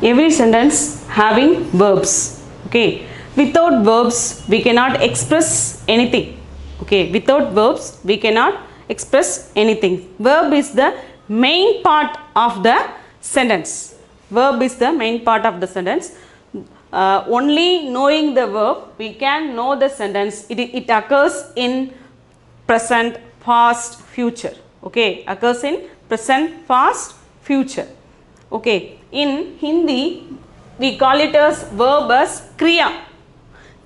Every sentence having verbs. Okay. Without verbs, we cannot express anything. Okay. Without verbs, we cannot express anything. Verb is the main part of the sentence. Verb is the main part of the sentence. Only knowing the verb, we can know the sentence. It occurs in present, past, future. Okay. Occurs in present, past, future. Okay. In Hindi, we call it as verb as kriya.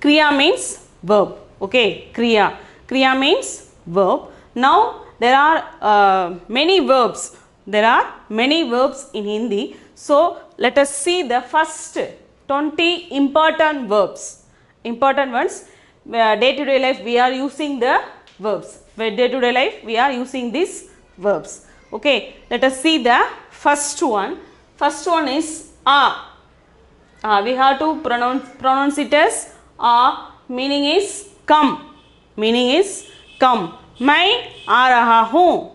Kriya means verb. Okay. Kriya. Kriya means verb. Now, there are many verbs. There are many verbs in Hindi. So, let us see the first 20 important verbs. Important ones. Day to day life, we are using the verbs. Day to day life, we are using these verbs. Okay. Let us see the first one. First one is a. We have to pronounce it as a. Meaning is come. Meaning is come. मैं आ रहा हूँ.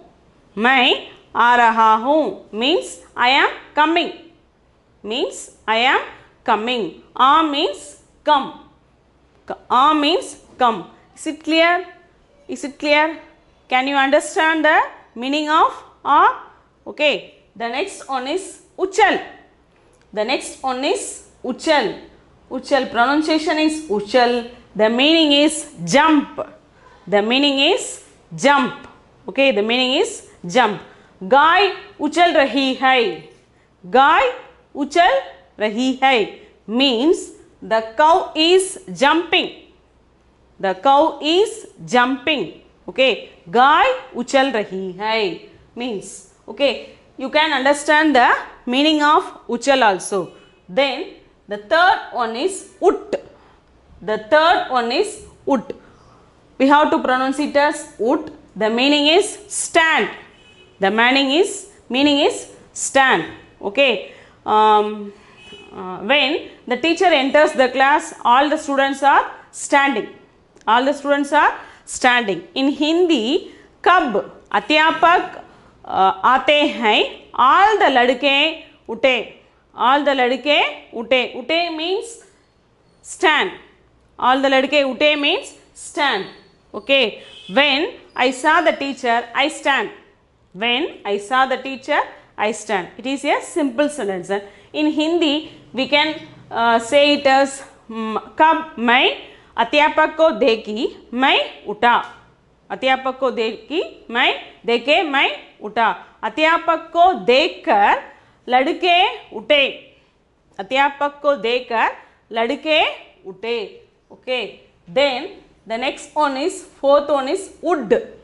मैं आ रहा हूँ means I am coming. Means I am coming. A means come. A means come. Is it clear? Is it clear? Can you understand the meaning of a? Okay. The next one is uchal. The next one is uchal. Uchal pronunciation is uchal. The meaning is jump. The meaning is jump. Okay, the meaning is jump. गाय उछल रही है. गाय उछल रही है means the cow is jumping. The cow is jumping. Okay, गाय उछल रही है means. Okay, you can understand the meaning of uchal also. Then the third one is ut. The third one is ut. We have to pronounce it as ut. The meaning is stand. The meaning is stand. Okay. When the teacher enters the class, all the students are standing. All the students are standing. In Hindi, कब अध्यापक आते हैं, all the लड़के उठे. All the लड़के उठे. उठे means stand. All the लड़के उठे means stand. Okay. When I saw the teacher, I stand. When I saw the teacher, I stand. It is a simple sentence. In Hindi, we can say it as कब मैं अध्यापक को देखी, मैं उठा. अध्यापक को देखी, मैं देखे, मैं उठा. अध्यापक को देखकर लड़के उठे. अध्यापक को देखकर लड़के उठे. Okay. Then the next one is, fourth one is wood.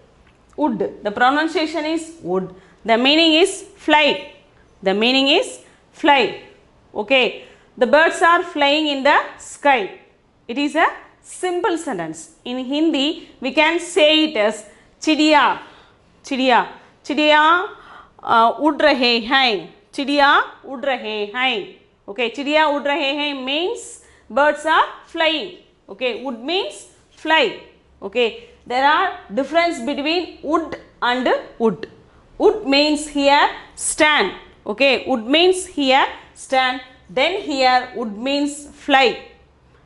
Wood. The pronunciation is wood. The meaning is fly. The meaning is fly. Okay. The birds are flying in the sky. It is a simple sentence. In Hindi, we can say it as चिड़िया. चिड़िया. चिड़िया उड़ रहे हैं. चिड़िया उड़ रहे हैं. Okay. चिड़िया उड़ रहे हैं means birds are flying. Okay. Wood means fly. Okay. There are difference between wood and wood. Wood means here stand. Okay. Wood means here stand. Then here wood means fly.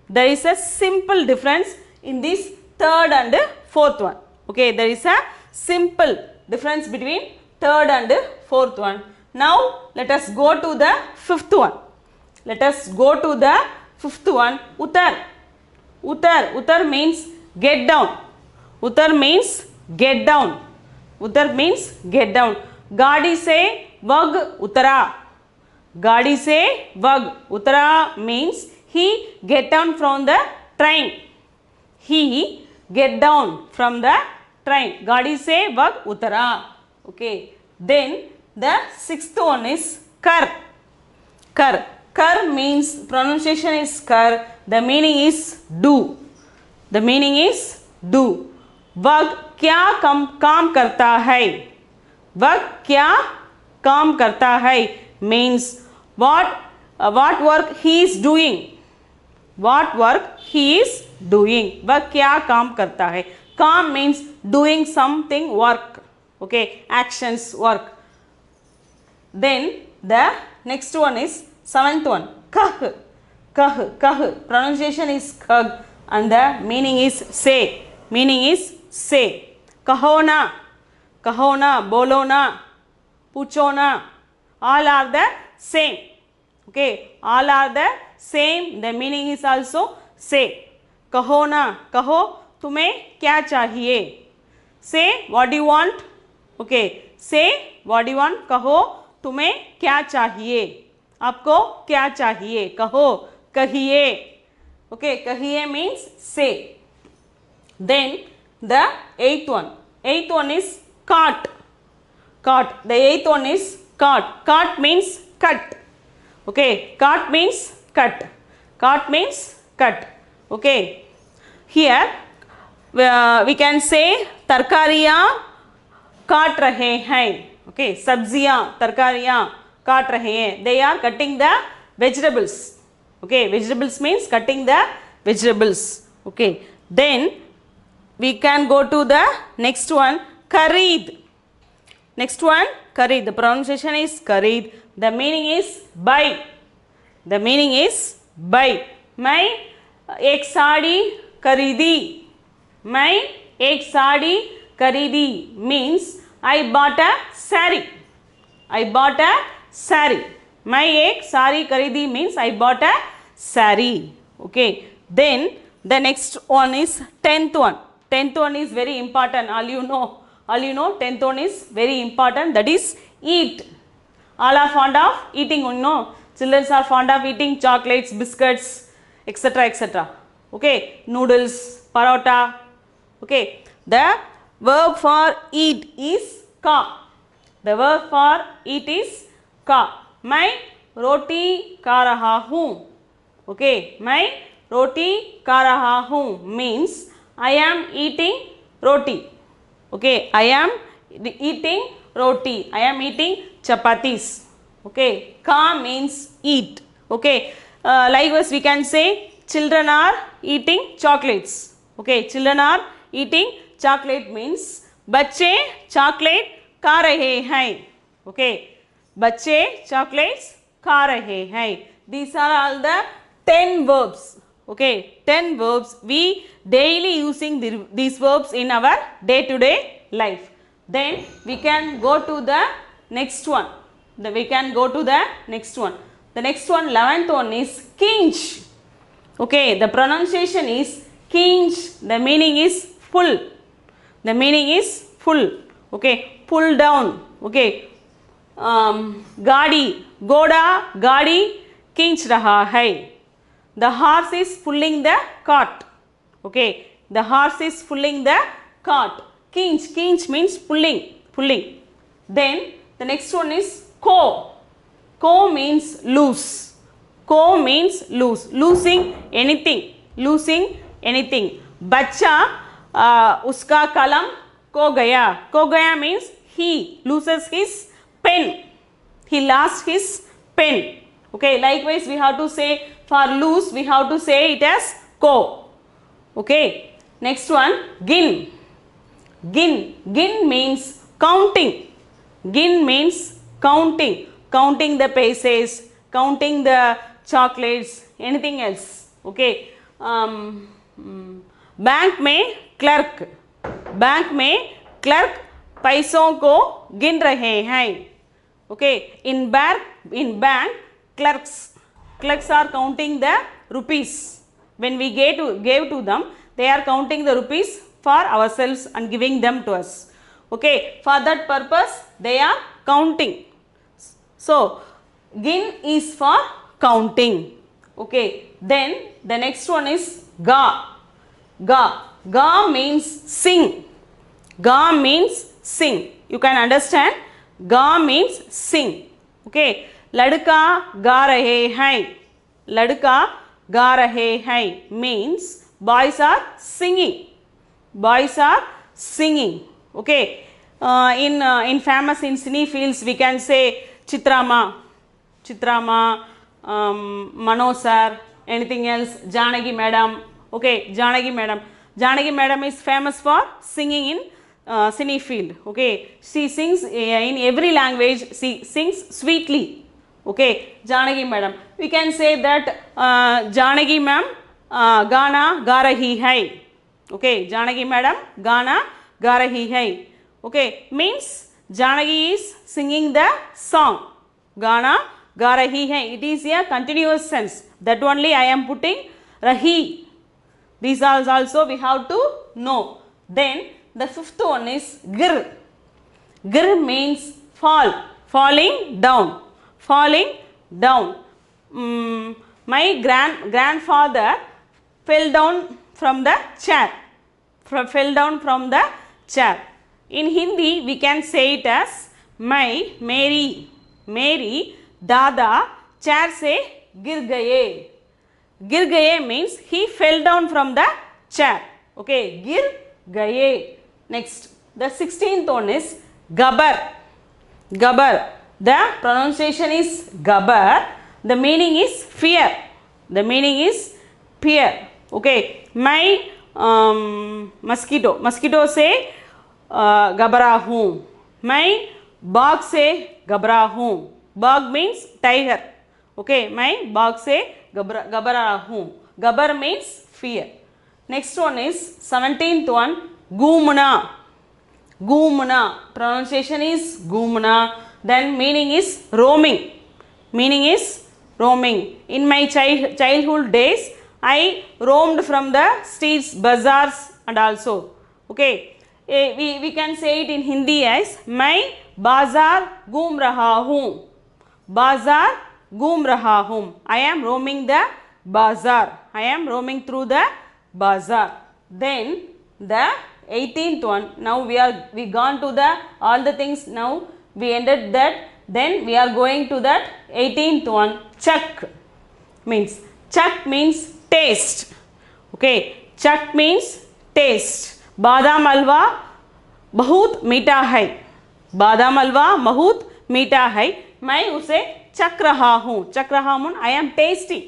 There is a simple difference in this third and fourth one. Okay. There is a simple difference between third and fourth one. Now let us go to the fifth one. Let us go to the fifth one. Uttar. Uttar. Uttar means get down. Uttar means get down. Uttar means get down. गाड़ी से वग उतरा. गाड़ी से वग उतरा means he get down from the train. He get down from the train. गाड़ी से वग उतरा. Okay. Then the sixth one is कर. कर. कर means pronunciation is कर. The meaning is do. The meaning is do. वह क्या काम करता है. वह क्या काम करता है means what work he is doing. What work he is doing. वह क्या काम करता है. काम means doing something work. Okay. Actions work. Then the next one is Seventh one, kah, kah, kah. Pronunciation is kah and the meaning is say. Meaning is say. Kahona, kahona, bolona, puchona. All are the same. Okay, all are the same. The meaning is also say. Kaho na, kaho, तुम्हें क्या चाहिए? Say what do you want? Okay, say what do you want? कहो तुम्हें क्या चाहिए? आपको क्या चाहिए? कहो, कहिए. Okay, कहिए means say. Then the eighth one. Eighth one is cut. Cut. The eighth one is cut. Cut means cut. Okay, cut means cut. Cut means cut. Okay, here we can say तरकारियाँ काट रहे हैं. Okay, सब्जियाँ तरकारियाँ काट रहे हैं. They are cutting the vegetables. Okay, vegetables means cutting the vegetables. Okay, then we can go to the next one, khareed. Next one, khareed. The pronunciation is khareed. The meaning is buy. The meaning is buy. मैं एक साड़ी खरीदी. मैं एक साड़ी खरीदी means I bought a saree. I bought a saree. मैं एक साड़ी खरीदी means I bought a saree. Okay. Then the next one is 10th one. 10th one is very important. All you know. 10th one is very important. That is eat. All are fond of eating. You know. Children are fond of eating chocolates, biscuits, etc. etc. Okay. Noodles, parota. Okay. The verb for eat is ka. The verb for eat is ka. मैं रोटी खा रहा हूँ. Okay. मैं रोटी खा रहा हूँ means I am eating roti. Okay. I am eating roti. I am eating chapatis. Okay. Ka means eat. Okay. Likewise we can say children are eating chocolates. Okay. Children are eating chocolate means बच्चे chocolate खा रहे हैं. Okay, बच्चे chocolates खा रहे हैं. These are all the 10 verbs. Okay, 10 verbs. We daily using these verbs in our day-to-day life. Then we can go to the next one. The next one, 11th one is kinch. Okay, the pronunciation is kinch. The meaning is pull. The meaning is pull. Okay, pull down. Okay, गाड़ी, घोड़ा गाड़ी खींच रहा है. The horse is pulling the cart. Okay, the horse is pulling the cart. Kinch means pulling. Then the next one is co. Co means lose. Losing anything. बच्चा उसका कलम खो गया means he loses his pen. He lost his pen. Okay, likewise we have to say for lose we have to say it as co. Okay, next one, gin means counting. Counting the paces, counting the chocolates, anything else. Okay, bank में clerk पैसों को गिन रहे हैं. Okay, in bank clerks are counting the rupees. When we gave to them, they are counting the rupees for ourselves and giving them to us. Okay, for that purpose they are counting. So gin is for counting. Okay, then the next one is ga means sing. You can understand, ga means sing. Okay, लड़का गा रहे हैं means boys are singing. Okay, in famous in cine fields we can say Chitrama, Mano sir, anything else, Janagi madam. Okay, Janagi madam is famous for singing in cine field. Okay, she sings in every language. She sings sweetly. Okay, Janagi madam. We can say that Janagi ma'am Gana ga rahi hai. Okay, Janagi madam Gana ga rahi hai. Okay, means Janagi is singing the song. Gana ga rahi hai. It is a continuous sense. That only I am putting rahi. These are also we have to know. Then the fifth one is gir. Gir means fall, falling down, falling down. My grandfather fell down from the chair. Fell down from the chair. In Hindi we can say it as मेरी दादा chair से गिर गए. Gir gaye means he fell down from the chair. Okay, gir gaye. Next, the 16th one is gabar. Gabar. The pronunciation is gabar. The meaning is fear. The meaning is fear. Okay, my mosquito से घबरा हूँ. मैं बाघ से घबरा हूँ. बाघ means tiger. Okay, मैं बाघ से घबरा हूँ. Gabar means fear. Next one is 17th one, घूमना. घूमना. Pronunciation is घूमना. Then meaning is roaming. Meaning is roaming. In my childhood days, I roamed from the streets, bazaars and also. Okay, we can say it in Hindi as मैं बाजार घूम रहा हूँ. बाजार घूम रहा हूँ. I am roaming the bazaar. I am roaming through the bazaar. Then the 18th one. Now we gone to the all the things. Now we ended that. Then we are going to that 18th one. Chak means taste. Okay, chak means taste. बादाम हलवा बहुत मीठा है. बादाम हलवा बहुत मीठा है. मैं उसे चख रहा हूँ. चख रहा हूँ. I am tasting.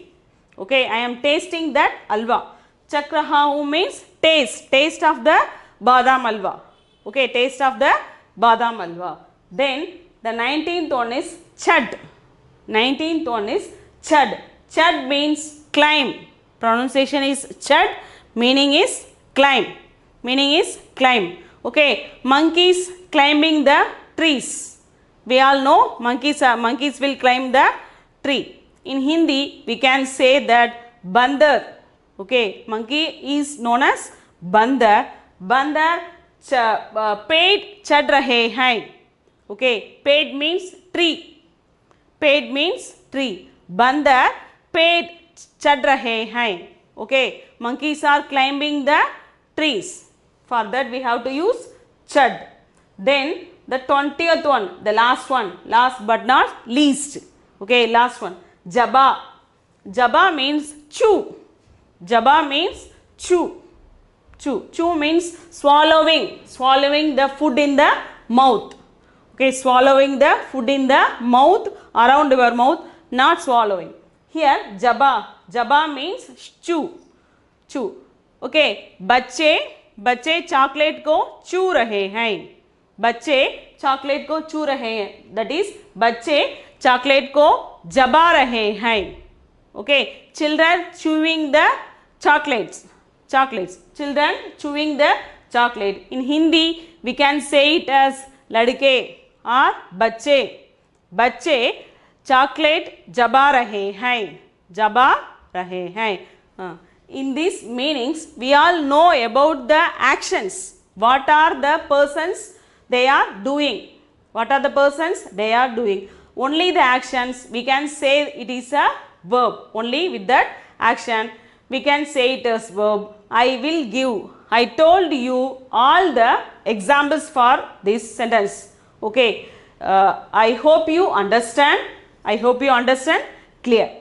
Okay, I am tasting that halwa. Chak raha hu means taste of the badam halwa. Okay, taste of the badam halwa. Then the 19th one is chad. 19th one is chad. Chad means climb. Pronunciation is chad. Meaning is climb. Meaning is climb. Okay, monkeys climbing the trees. We all know monkeys will climb the tree. In Hindi we can say that bandar. Okay, monkey is known as bandar. Bandar पेड़ चढ़ रहे हैं. Okay, पेड़ means tree. पेड़ means tree. बंदर पेड़ चढ़ रहे हैं. Okay, monkeys are climbing the trees. For that we have to use chad. Then the 20th one, the last but not least. Okay, last one. Jaba. Jaba means chew. Jaba means chew. Chew means swallowing the food in the mouth. Okay, swallowing the food in the mouth, around your mouth, not swallowing. Here jaba means chew. Okay, बच्चे chocolate को चू रहे हैं. बच्चे chocolate को चू रहे हैं. That is, बच्चे चॉकलेट को जबा रहे हैं. Okay, children chewing the chocolates. Children chewing the chocolate. In Hindi we can say it as लड़के or बच्चे chocolate जबा रहे हैं. In these meanings we all know about the actions. What are the persons they are doing? Only the actions we can say it is a verb. Only with that action we can say it as verb. I will give. I told you all the examples for this sentence. Okay, I hope you understand. Clear.